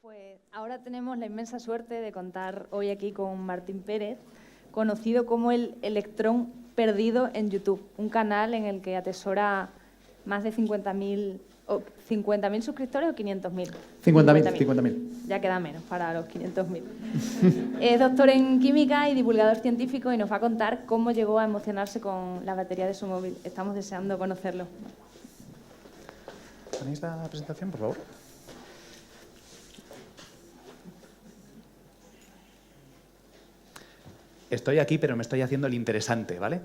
Pues ahora tenemos la inmensa suerte de contar hoy aquí con Martín Pérez, conocido como el Electrón Perdido en YouTube, un canal en el que atesora más de 50.000 suscriptores o 500.000. 50.000. Ya queda menos para los 500.000. Es doctor en química y divulgador científico y nos va a contar cómo llegó a emocionarse con la batería de su móvil. Estamos deseando conocerlo. ¿Tenéis la presentación, por favor? Estoy aquí, pero me estoy haciendo el interesante, ¿vale?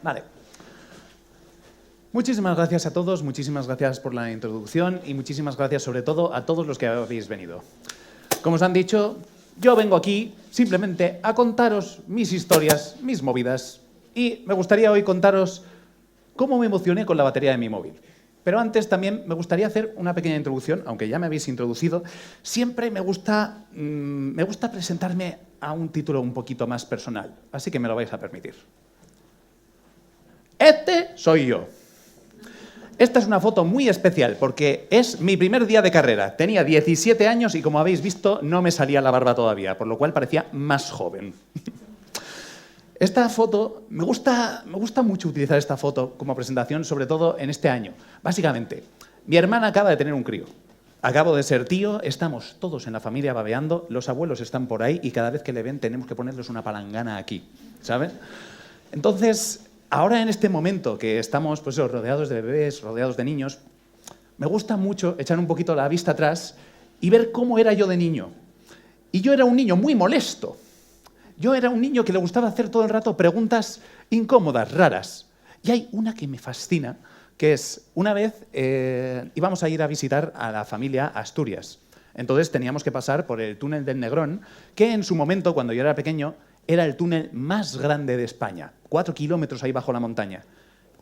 Vale. Muchísimas gracias a todos, muchísimas gracias por la introducción y muchísimas gracias sobre todo a todos los que habéis venido. Como os han dicho, yo vengo aquí simplemente a contaros mis historias, mis movidas, y me gustaría hoy contaros cómo me emocioné con la batería de mi móvil. Pero antes también me gustaría hacer una pequeña introducción, aunque ya me habéis introducido. Siempre me gusta presentarme a un título un poquito más personal, así que me lo vais a permitir. Este soy yo. Esta es una foto muy especial porque es mi primer día de carrera. Tenía 17 años y, como habéis visto, no me salía la barba todavía, por lo cual parecía más joven. Esta foto, me gusta mucho utilizar esta foto como presentación, sobre todo en este año. Básicamente, mi hermana acaba de tener un crío. Acabo de ser tío, estamos todos en la familia babeando, los abuelos están por ahí y cada vez que le ven tenemos que ponerles una palangana aquí, ¿saben? Entonces, ahora en este momento que estamos pues, rodeados de bebés, rodeados de niños, me gusta mucho echar un poquito la vista atrás y ver cómo era yo de niño. Y yo era un niño muy molesto. Yo era un niño que le gustaba hacer todo el rato preguntas incómodas, raras. Y hay una que me fascina, que es, una vez íbamos a ir a visitar a la familia a Asturias. Entonces teníamos que pasar por el túnel del Negrón, que en su momento, cuando yo era pequeño, era el túnel más grande de España. 4 kilómetros ahí bajo la montaña.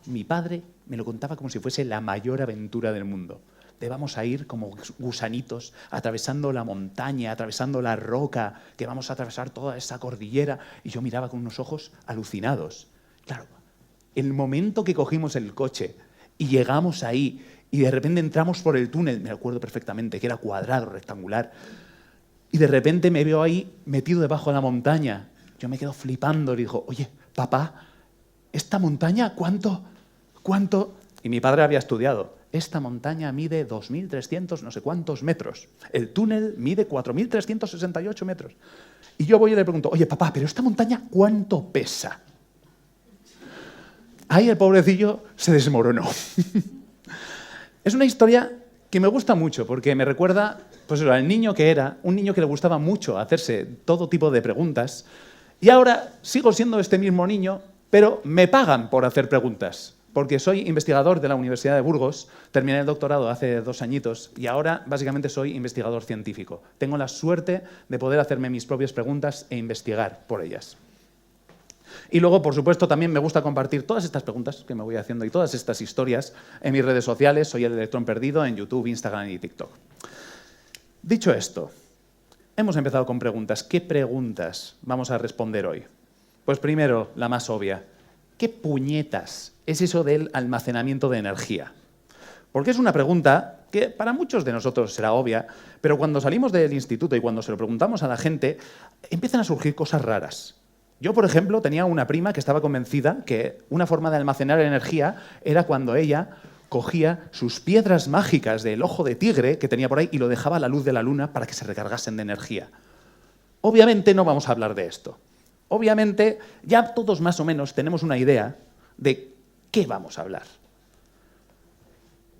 Mi padre me lo contaba como si fuese la mayor aventura del mundo. Vamos a ir como gusanitos, atravesando la montaña, atravesando la roca, que vamos a atravesar toda esa cordillera. Y yo miraba con unos ojos alucinados. Claro, el momento que cogimos el coche y llegamos ahí y de repente entramos por el túnel, me acuerdo perfectamente, que era cuadrado, rectangular, y de repente me veo ahí metido debajo de la montaña. Yo me quedo flipando y digo, oye, papá, ¿esta montaña cuánto? Y mi padre había estudiado. Esta montaña mide 2.300 no sé cuántos metros. El túnel mide 4.368 metros. Y yo voy y le pregunto, oye, papá, ¿pero esta montaña cuánto pesa? Ahí el pobrecillo se desmoronó. Es una historia que me gusta mucho porque me recuerda pues, al niño que era, un niño que le gustaba mucho hacerse todo tipo de preguntas. Y ahora sigo siendo este mismo niño, pero me pagan por hacer preguntas. Porque soy investigador de la Universidad de Burgos, terminé el doctorado hace 2 añitos y ahora básicamente soy investigador científico. Tengo la suerte de poder hacerme mis propias preguntas e investigar por ellas. Y luego, por supuesto, también me gusta compartir todas estas preguntas que me voy haciendo y todas estas historias en mis redes sociales. Soy el Electrón Perdido en YouTube, Instagram y TikTok. Dicho esto, hemos empezado con preguntas. ¿Qué preguntas vamos a responder hoy? Pues primero, la más obvia. ¿Qué puñetas es eso del almacenamiento de energía? Porque es una pregunta que para muchos de nosotros será obvia, pero cuando salimos del instituto y cuando se lo preguntamos a la gente, empiezan a surgir cosas raras. Yo, por ejemplo, tenía una prima que estaba convencida que una forma de almacenar energía era cuando ella cogía sus piedras mágicas del ojo de tigre que tenía por ahí y lo dejaba a la luz de la luna para que se recargasen de energía. Obviamente no vamos a hablar de esto. Obviamente, ya todos más o menos tenemos una idea de qué vamos a hablar.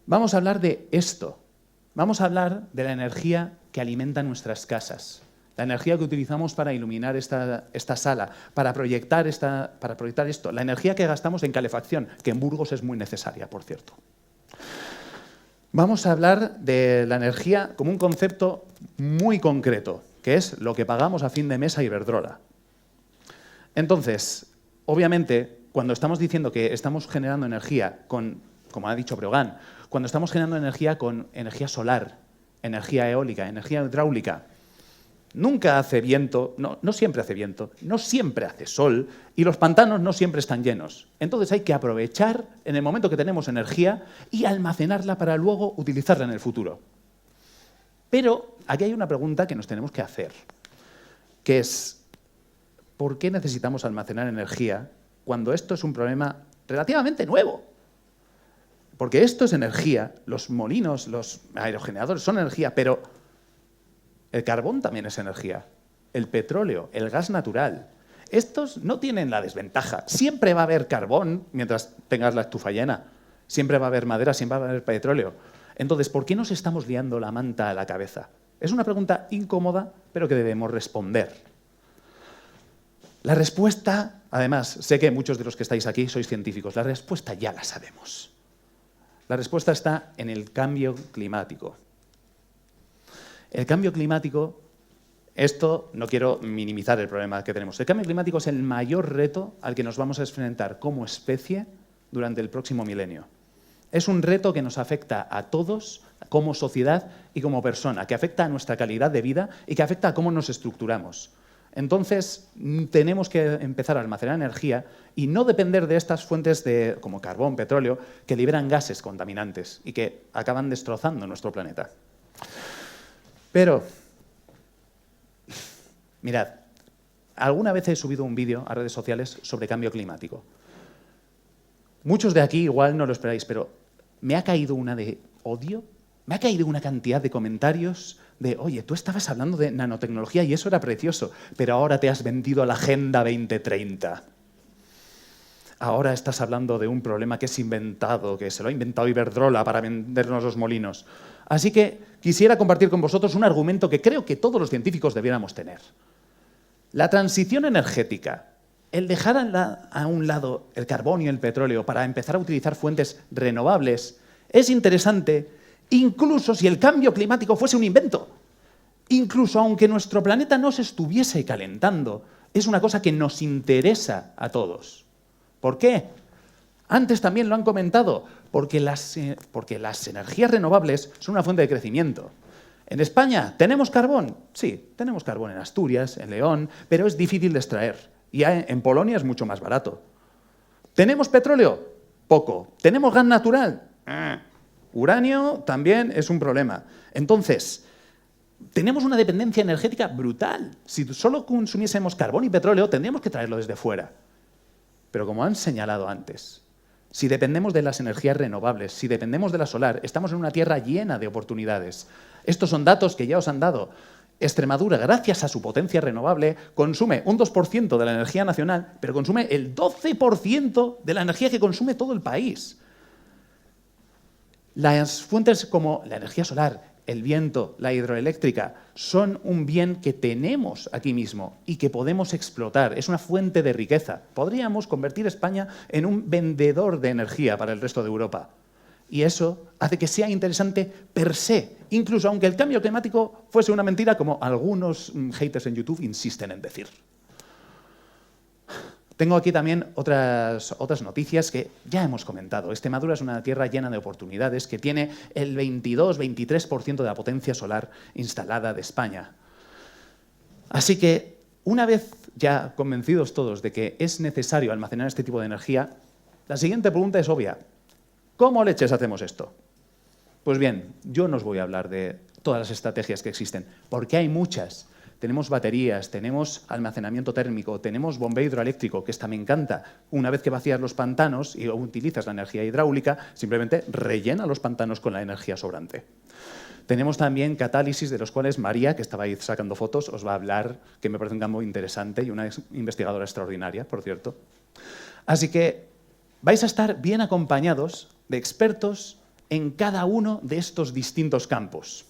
Vamos a hablar de esto. Vamos a hablar de la energía que alimenta nuestras casas. La energía que utilizamos para iluminar esta sala, para proyectar esto. La energía que gastamos en calefacción, que en Burgos es muy necesaria, por cierto. Vamos a hablar de la energía como un concepto muy concreto, que es lo que pagamos a fin de mes a Iberdrola. Entonces, obviamente, cuando estamos diciendo que estamos generando energía con, como ha dicho Breogán, cuando estamos generando energía con energía solar, energía eólica, energía hidráulica, nunca hace viento, no siempre hace viento, no siempre hace sol y los pantanos no siempre están llenos. Entonces hay que aprovechar en el momento que tenemos energía y almacenarla para luego utilizarla en el futuro. Pero aquí hay una pregunta que nos tenemos que hacer, que es, ¿por qué necesitamos almacenar energía cuando esto es un problema relativamente nuevo? Porque esto es energía, los molinos, los aerogeneradores son energía, pero el carbón también es energía, el petróleo, el gas natural. Estos no tienen la desventaja. Siempre va a haber carbón mientras tengas la estufa llena. Siempre va a haber madera, siempre va a haber petróleo. Entonces, ¿por qué nos estamos liando la manta a la cabeza? Es una pregunta incómoda, pero que debemos responder. La respuesta, además, sé que muchos de los que estáis aquí sois científicos, la respuesta ya la sabemos. La respuesta está en el cambio climático. El cambio climático, esto no quiero minimizar el problema que tenemos. El cambio climático es el mayor reto al que nos vamos a enfrentar como especie durante el próximo milenio. Es un reto que nos afecta a todos como sociedad y como persona, que afecta a nuestra calidad de vida y que afecta a cómo nos estructuramos. Entonces, tenemos que empezar a almacenar energía y no depender de estas fuentes como carbón, petróleo, que liberan gases contaminantes y que acaban destrozando nuestro planeta. Pero, mirad, alguna vez he subido un vídeo a redes sociales sobre cambio climático. Muchos de aquí igual no lo esperáis, pero me ha caído una de odio, me ha caído una cantidad de comentarios de, oye, tú estabas hablando de nanotecnología y eso era precioso, pero ahora te has vendido a la Agenda 2030. Ahora estás hablando de un problema que es inventado, que se lo ha inventado Iberdrola para vendernos los molinos. Así que quisiera compartir con vosotros un argumento que creo que todos los científicos debiéramos tener. La transición energética, el dejar a un lado el carbón y el petróleo para empezar a utilizar fuentes renovables, es interesante, incluso si el cambio climático fuese un invento. Incluso aunque nuestro planeta no se estuviese calentando, es una cosa que nos interesa a todos. ¿Por qué? Antes también lo han comentado, porque las energías renovables son una fuente de crecimiento. ¿En España tenemos carbón? Sí, tenemos carbón en Asturias, en León, pero es difícil de extraer. Y en Polonia es mucho más barato. ¿Tenemos petróleo? Poco. ¿Tenemos gas natural? Uranio también es un problema. Entonces, tenemos una dependencia energética brutal. Si solo consumiésemos carbón y petróleo, tendríamos que traerlo desde fuera. Pero como han señalado antes, si dependemos de las energías renovables, si dependemos de la solar, estamos en una tierra llena de oportunidades. Estos son datos que ya os han dado. Extremadura, gracias a su potencia renovable, consume un 2% de la energía nacional, pero consume el 12% de la energía que consume todo el país. Las fuentes como la energía solar, el viento, la hidroeléctrica, son un bien que tenemos aquí mismo y que podemos explotar. Es una fuente de riqueza. Podríamos convertir España en un vendedor de energía para el resto de Europa. Y eso hace que sea interesante per se, incluso aunque el cambio climático fuese una mentira, como algunos haters en YouTube insisten en decir. Tengo aquí también otras noticias que ya hemos comentado. Extremadura es una tierra llena de oportunidades que tiene el 22-23% de la potencia solar instalada de España. Así que, una vez ya convencidos todos de que es necesario almacenar este tipo de energía, la siguiente pregunta es obvia. ¿Cómo leches hacemos esto? Pues bien, yo no os voy a hablar de todas las estrategias que existen, porque hay muchas. Tenemos baterías, tenemos almacenamiento térmico, tenemos bombeo hidroeléctrico, que esta me encanta. Una vez que vacías los pantanos y utilizas la energía hidráulica, simplemente rellena los pantanos con la energía sobrante. Tenemos también catálisis, de los cuales María, que estaba ahí sacando fotos, os va a hablar, que me parece un campo interesante y una investigadora extraordinaria, por cierto. Así que vais a estar bien acompañados de expertos en cada uno de estos distintos campos.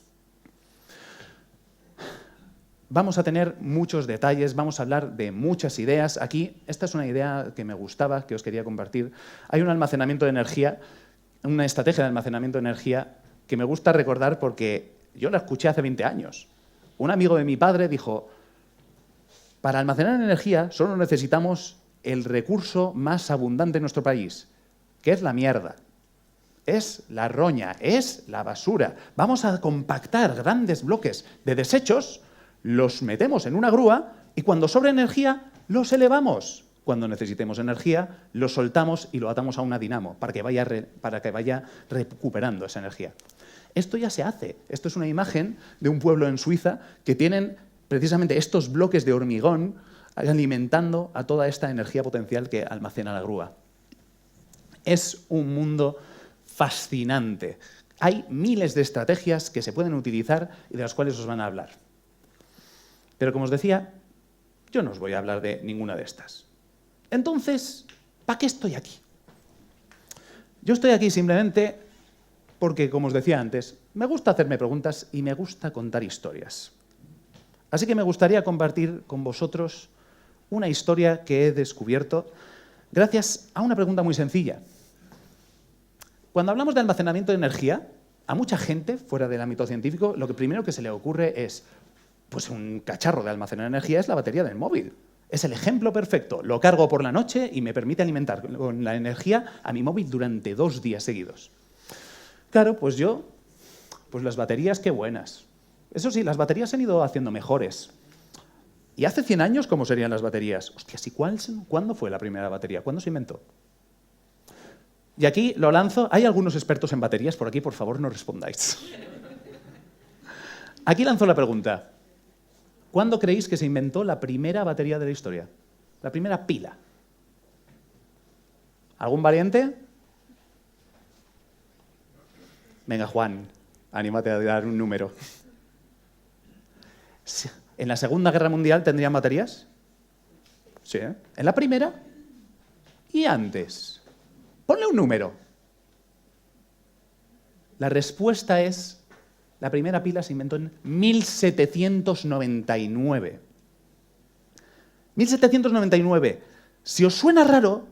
Vamos a tener muchos detalles, vamos a hablar de muchas ideas. Aquí, esta es una idea que me gustaba, que os quería compartir. Hay un almacenamiento de energía, una estrategia de almacenamiento de energía que me gusta recordar porque yo la escuché hace 20 años. Un amigo de mi padre dijo, para almacenar energía solo necesitamos el recurso más abundante en nuestro país, que es la mierda. Es la roña, es la basura. Vamos a compactar grandes bloques de desechos, los metemos en una grúa y cuando sobra energía, los elevamos. Cuando necesitemos energía, los soltamos y lo atamos a una dinamo para que vaya recuperando esa energía. Esto ya se hace. Esto es una imagen de un pueblo en Suiza que tienen precisamente estos bloques de hormigón alimentando a toda esta energía potencial que almacena la grúa. Es un mundo fascinante. Hay miles de estrategias que se pueden utilizar y de las cuales os van a hablar. Pero como os decía, yo no os voy a hablar de ninguna de estas. Entonces, ¿para qué estoy aquí? Yo estoy aquí simplemente porque, como os decía antes, me gusta hacerme preguntas y me gusta contar historias. Así que me gustaría compartir con vosotros una historia que he descubierto gracias a una pregunta muy sencilla. Cuando hablamos de almacenamiento de energía, a mucha gente, fuera del ámbito científico, lo que primero que se le ocurre es, pues un cacharro de almacenar energía es la batería del móvil. Es el ejemplo perfecto. Lo cargo por la noche y me permite alimentar con la energía a mi móvil durante 2 días seguidos. Claro, pues las baterías, qué buenas. Eso sí, las baterías se han ido haciendo mejores. ¿Y hace 100 años cómo serían las baterías? Hostias, ¿y cuándo fue la primera batería? ¿Cuándo se inventó? Y aquí lo lanzo. ¿Hay algunos expertos en baterías por aquí? Por favor, no respondáis. Aquí lanzo la pregunta. ¿Cuándo creéis que se inventó la primera batería de la historia? La primera pila. ¿Algún valiente? Venga, Juan, anímate a dar un número. ¿En la Segunda Guerra Mundial tendrían baterías? Sí, ¿eh? ¿En la primera? ¿Y antes? Ponle un número. La respuesta es, la primera pila se inventó en 1799. 1799. Si os suena raro,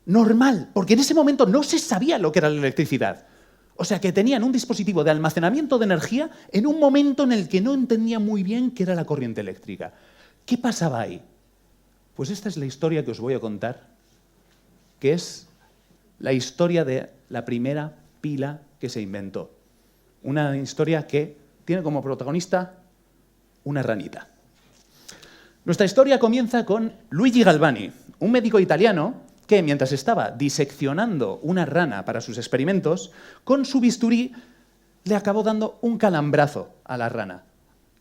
normal, porque en ese momento no se sabía lo que era la electricidad. O sea que tenían un dispositivo de almacenamiento de energía en un momento en el que no entendían muy bien qué era la corriente eléctrica. ¿Qué pasaba ahí? Pues esta es la historia que os voy a contar, que es la historia de la primera pila que se inventó. Una historia que tiene como protagonista una ranita. Nuestra historia comienza con Luigi Galvani, un médico italiano que, mientras estaba diseccionando una rana para sus experimentos, con su bisturí le acabó dando un calambrazo a la rana.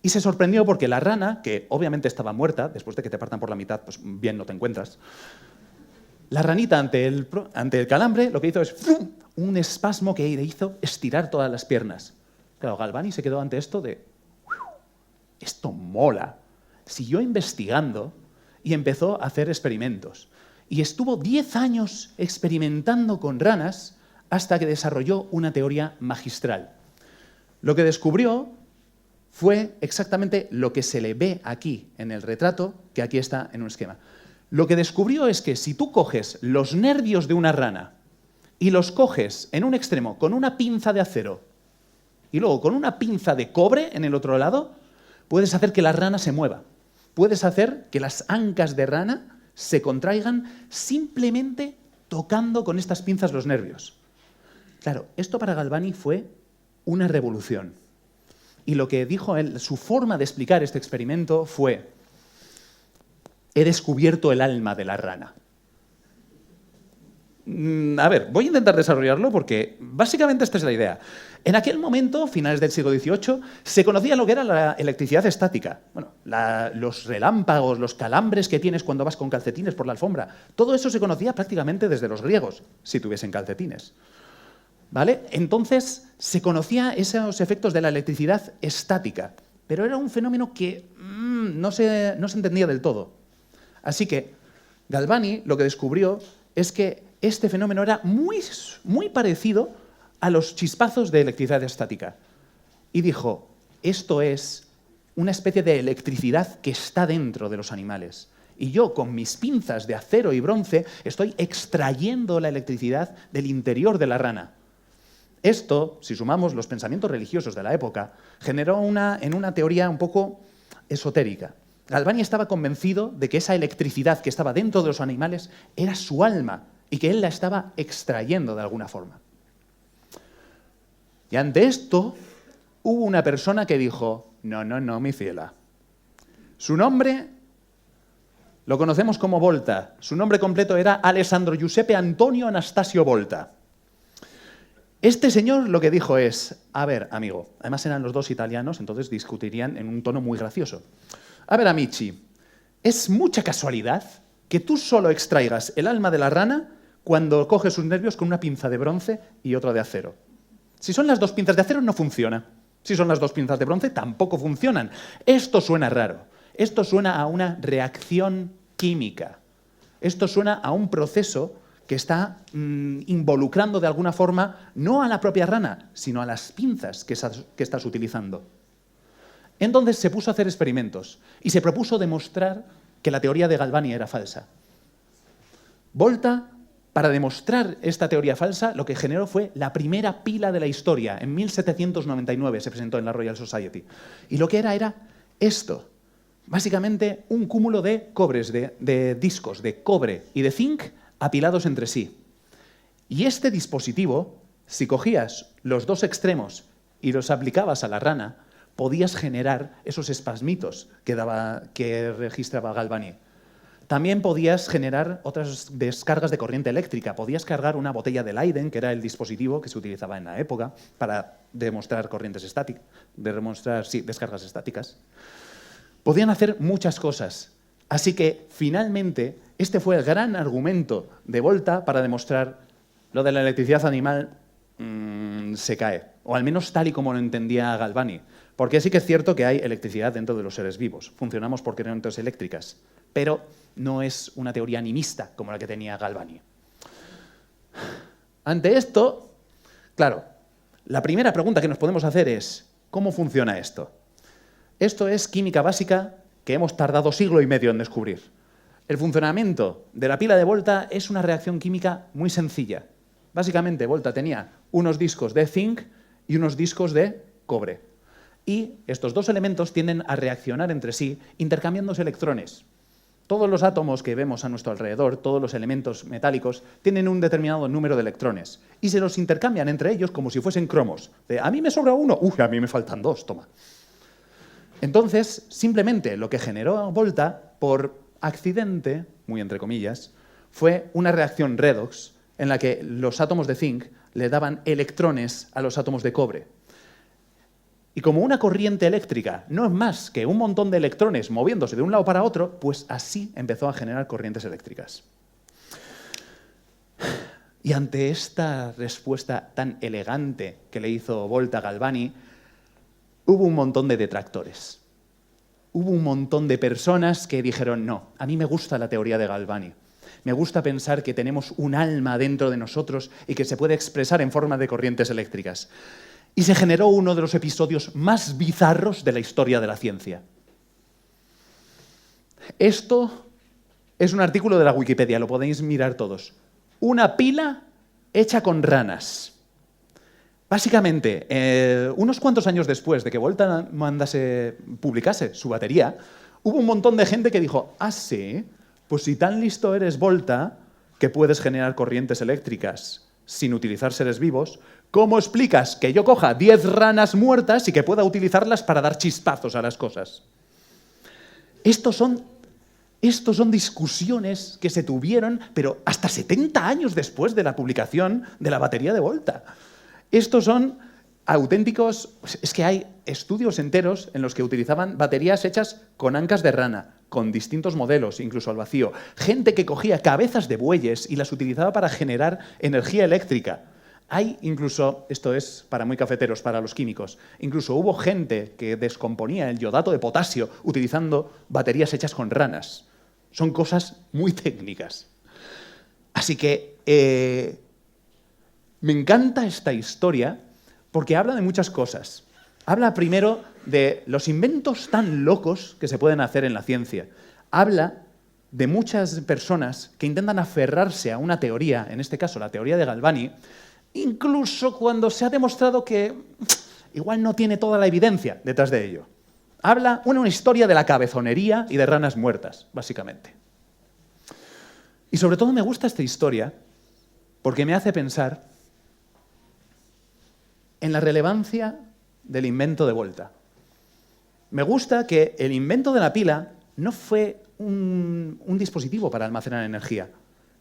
Y se sorprendió porque la rana, que obviamente estaba muerta, después de que te partan por la mitad, pues bien no te encuentras, la ranita ante el calambre lo que hizo es ¡fum!, un espasmo que le hizo estirar todas las piernas. Claro, Galvani se quedó ante esto de esto mola. Siguió investigando y empezó a hacer experimentos. Y estuvo 10 años experimentando con ranas hasta que desarrolló una teoría magistral. Lo que descubrió fue exactamente lo que se le ve aquí en el retrato, que aquí está en un esquema. Lo que descubrió es que si tú coges los nervios de una rana y los coges en un extremo con una pinza de acero y luego con una pinza de cobre en el otro lado, puedes hacer que la rana se mueva. Puedes hacer que las ancas de rana se contraigan simplemente tocando con estas pinzas los nervios. Claro, esto para Galvani fue una revolución. Y lo que dijo él, su forma de explicar este experimento fue: he descubierto el alma de la rana. A ver, voy a intentar desarrollarlo porque básicamente esta es la idea. En aquel momento, finales del siglo XVIII, se conocía lo que era la electricidad estática. Bueno, los relámpagos, los calambres que tienes cuando vas con calcetines por la alfombra, todo eso se conocía prácticamente desde los griegos, si tuviesen calcetines. ¿Vale? Entonces, se conocía esos efectos de la electricidad estática, pero era un fenómeno que no se entendía del todo. Así que Galvani lo que descubrió es que este fenómeno era muy parecido a los chispazos de electricidad estática. Y dijo, esto es una especie de electricidad que está dentro de los animales. Y yo, con mis pinzas de acero y bronce, estoy extrayendo la electricidad del interior de la rana. Esto, si sumamos los pensamientos religiosos de la época, generó una teoría un poco esotérica. Galvani estaba convencido de que esa electricidad que estaba dentro de los animales era su alma y que él la estaba extrayendo de alguna forma. Y ante esto hubo una persona que dijo, no, mi ciela, Su nombre lo conocemos como Volta. Su nombre completo era Alessandro Giuseppe Antonio Anastasio Volta. Este señor lo que dijo es, a ver, amigo, además eran los dos italianos, entonces discutirían en un tono muy gracioso. A ver, amici, es mucha casualidad que tú solo extraigas el alma de la rana cuando coges sus nervios con una pinza de bronce y otra de acero. Si son las dos pinzas de acero, no funciona. Si son las dos pinzas de bronce, tampoco funcionan. Esto suena raro. Esto suena a una reacción química. Esto suena a un proceso que está involucrando de alguna forma no a la propia rana, sino a las pinzas que estás utilizando. Entonces se puso a hacer experimentos y se propuso demostrar que la teoría de Galvani era falsa. Volta, para demostrar esta teoría falsa, lo que generó fue la primera pila de la historia. En 1799 se presentó en la Royal Society. Y lo que era esto. Básicamente un cúmulo de cobres, de discos de cobre y de zinc apilados entre sí. Y este dispositivo, si cogías los dos extremos y los aplicabas a la rana, podías generar esos espasmitos que registraba Galvani. También podías generar otras descargas de corriente eléctrica. Podías cargar una botella de Leyden, que era el dispositivo que se utilizaba en la época para demostrar corrientes estáticas, descargas estáticas. Podían hacer muchas cosas. Así que, finalmente, este fue el gran argumento de Volta para demostrar lo de la electricidad animal se cae, o al menos tal y como lo entendía Galvani. Porque sí que es cierto que hay electricidad dentro de los seres vivos. Funcionamos por corrientes eléctricas, pero no es una teoría animista como la que tenía Galvani. Ante esto, claro, la primera pregunta que nos podemos hacer es ¿cómo funciona esto? Esto es química básica que hemos tardado siglo y medio en descubrir. El funcionamiento de la pila de Volta es una reacción química muy sencilla. Básicamente, Volta tenía unos discos de zinc y unos discos de cobre. Y estos dos elementos tienden a reaccionar entre sí intercambiándose electrones. Todos los átomos que vemos a nuestro alrededor, todos los elementos metálicos, tienen un determinado número de electrones y se los intercambian entre ellos como si fuesen cromos. A mí me sobra uno, a mí me faltan dos, toma. Entonces, simplemente lo que generó Volta, por accidente, muy entre comillas, fue una reacción redox en la que los átomos de zinc le daban electrones a los átomos de cobre. Y como una corriente eléctrica no es más que un montón de electrones moviéndose de un lado para otro, pues así empezó a generar corrientes eléctricas. Y ante esta respuesta tan elegante que le hizo Volta a Galvani, hubo un montón de detractores. Hubo un montón de personas que dijeron, no, a mí me gusta la teoría de Galvani. Me gusta pensar que tenemos un alma dentro de nosotros y que se puede expresar en forma de corrientes eléctricas. Y se generó uno de los episodios más bizarros de la historia de la ciencia. Esto es un artículo de la Wikipedia, lo podéis mirar todos. Una pila hecha con ranas. Básicamente, unos cuantos años después de que Volta publicase su batería, hubo un montón de gente que dijo, ah, sí, pues si tan listo eres, Volta, que puedes generar corrientes eléctricas sin utilizar seres vivos, ¿cómo explicas que yo coja 10 ranas muertas y que pueda utilizarlas para dar chispazos a las cosas? Estos son discusiones que se tuvieron, pero hasta 70 años después de la publicación de la batería de Volta. Estos son auténticos... Es que hay estudios enteros en los que utilizaban baterías hechas con ancas de rana, con distintos modelos, incluso al vacío. Gente que cogía cabezas de bueyes y las utilizaba para generar energía eléctrica. Hay incluso, esto es para muy cafeteros, para los químicos, incluso hubo gente que descomponía el iodato de potasio utilizando baterías hechas con ranas. Son cosas muy técnicas. Así que me encanta esta historia porque habla de muchas cosas. Habla primero de los inventos tan locos que se pueden hacer en la ciencia. Habla de muchas personas que intentan aferrarse a una teoría, en este caso la teoría de Galvani, incluso cuando se ha demostrado que igual no tiene toda la evidencia detrás de ello. Habla una historia de la cabezonería y de ranas muertas, básicamente. Y sobre todo me gusta esta historia porque me hace pensar en la relevancia del invento de Volta. Me gusta que el invento de la pila no fue un dispositivo para almacenar energía.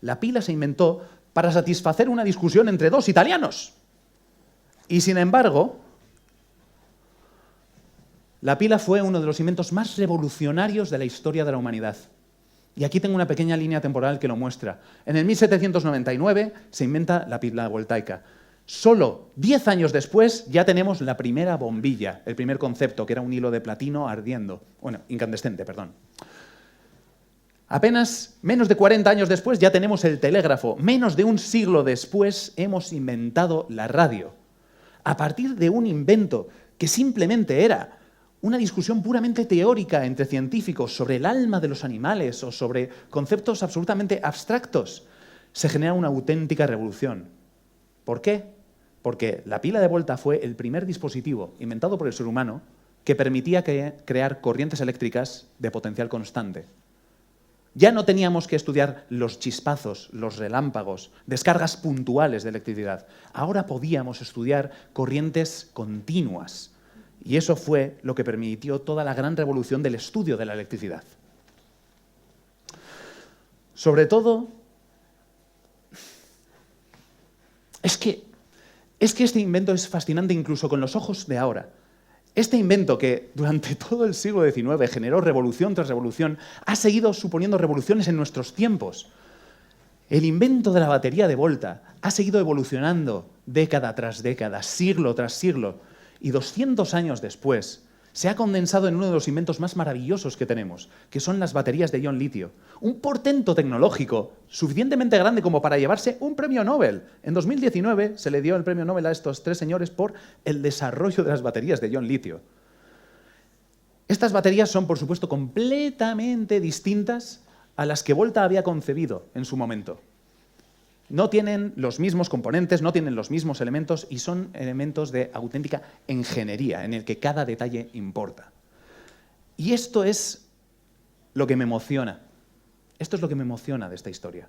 La pila se inventó para satisfacer una discusión entre dos italianos. Y sin embargo, la pila fue uno de los inventos más revolucionarios de la historia de la humanidad. Y aquí tengo una pequeña línea temporal que lo muestra. En el 1799 se inventa la pila voltaica. Solo 10 años después ya tenemos la primera bombilla, el primer concepto, que era un hilo de platino ardiendo. Bueno, incandescente, perdón. Apenas menos de 40 años después ya tenemos el telégrafo. Menos de un siglo después hemos inventado la radio. A partir de un invento que simplemente era una discusión puramente teórica entre científicos sobre el alma de los animales o sobre conceptos absolutamente abstractos, se genera una auténtica revolución. ¿Por qué? Porque la pila de Volta fue el primer dispositivo inventado por el ser humano que permitía crear corrientes eléctricas de potencial constante. Ya no teníamos que estudiar los chispazos, los relámpagos, descargas puntuales de electricidad. Ahora podíamos estudiar corrientes continuas. Y eso fue lo que permitió toda la gran revolución del estudio de la electricidad. Sobre todo, es que este invento es fascinante incluso con los ojos de ahora. Este invento que durante todo el siglo XIX generó revolución tras revolución, ha seguido suponiendo revoluciones en nuestros tiempos. El invento de la batería de Volta ha seguido evolucionando década tras década, siglo tras siglo, y 200 años después se ha condensado en uno de los inventos más maravillosos que tenemos, que son las baterías de ion litio. Un portento tecnológico suficientemente grande como para llevarse un premio Nobel. En 2019 se le dio el premio Nobel a estos tres señores por el desarrollo de las baterías de ion litio. Estas baterías son, por supuesto, completamente distintas a las que Volta había concebido en su momento. No tienen los mismos componentes, no tienen los mismos elementos y son elementos de auténtica ingeniería en el que cada detalle importa. Y esto es lo que me emociona. Esto es lo que me emociona de esta historia.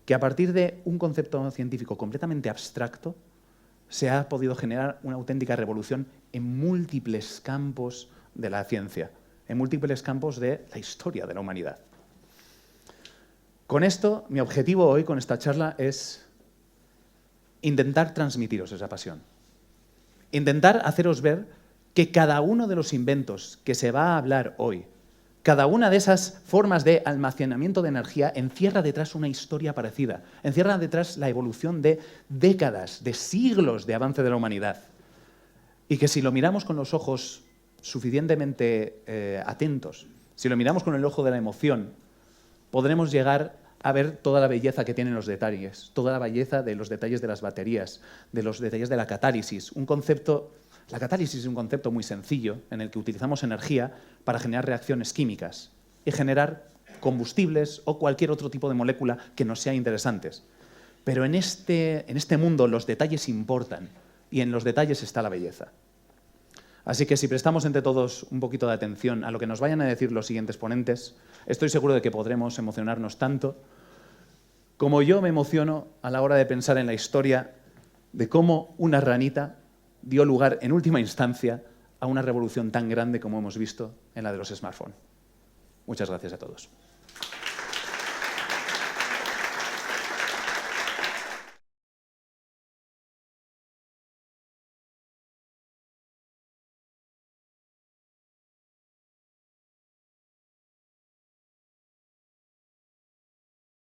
Que a partir de un concepto científico completamente abstracto se ha podido generar una auténtica revolución en múltiples campos de la ciencia, en múltiples campos de la historia de la humanidad. Con esto, mi objetivo hoy con esta charla es intentar transmitiros esa pasión. Intentar haceros ver que cada uno de los inventos que se va a hablar hoy, cada una de esas formas de almacenamiento de energía encierra detrás una historia parecida, encierra detrás la evolución de décadas, de siglos de avance de la humanidad. Y que si lo miramos con los ojos suficientemente atentos, si lo miramos con el ojo de la emoción, podremos llegar a ver toda la belleza que tienen los detalles, toda la belleza de los detalles de las baterías, de los detalles de la catálisis. La catálisis es un concepto muy sencillo en el que utilizamos energía para generar reacciones químicas y generar combustibles o cualquier otro tipo de molécula que nos sea interesantes. Pero en este mundo los detalles importan y en los detalles está la belleza. Así que si prestamos entre todos un poquito de atención a lo que nos vayan a decir los siguientes ponentes, estoy seguro de que podremos emocionarnos tanto como yo me emociono a la hora de pensar en la historia de cómo una ranita dio lugar en última instancia a una revolución tan grande como hemos visto en la de los smartphones. Muchas gracias a todos.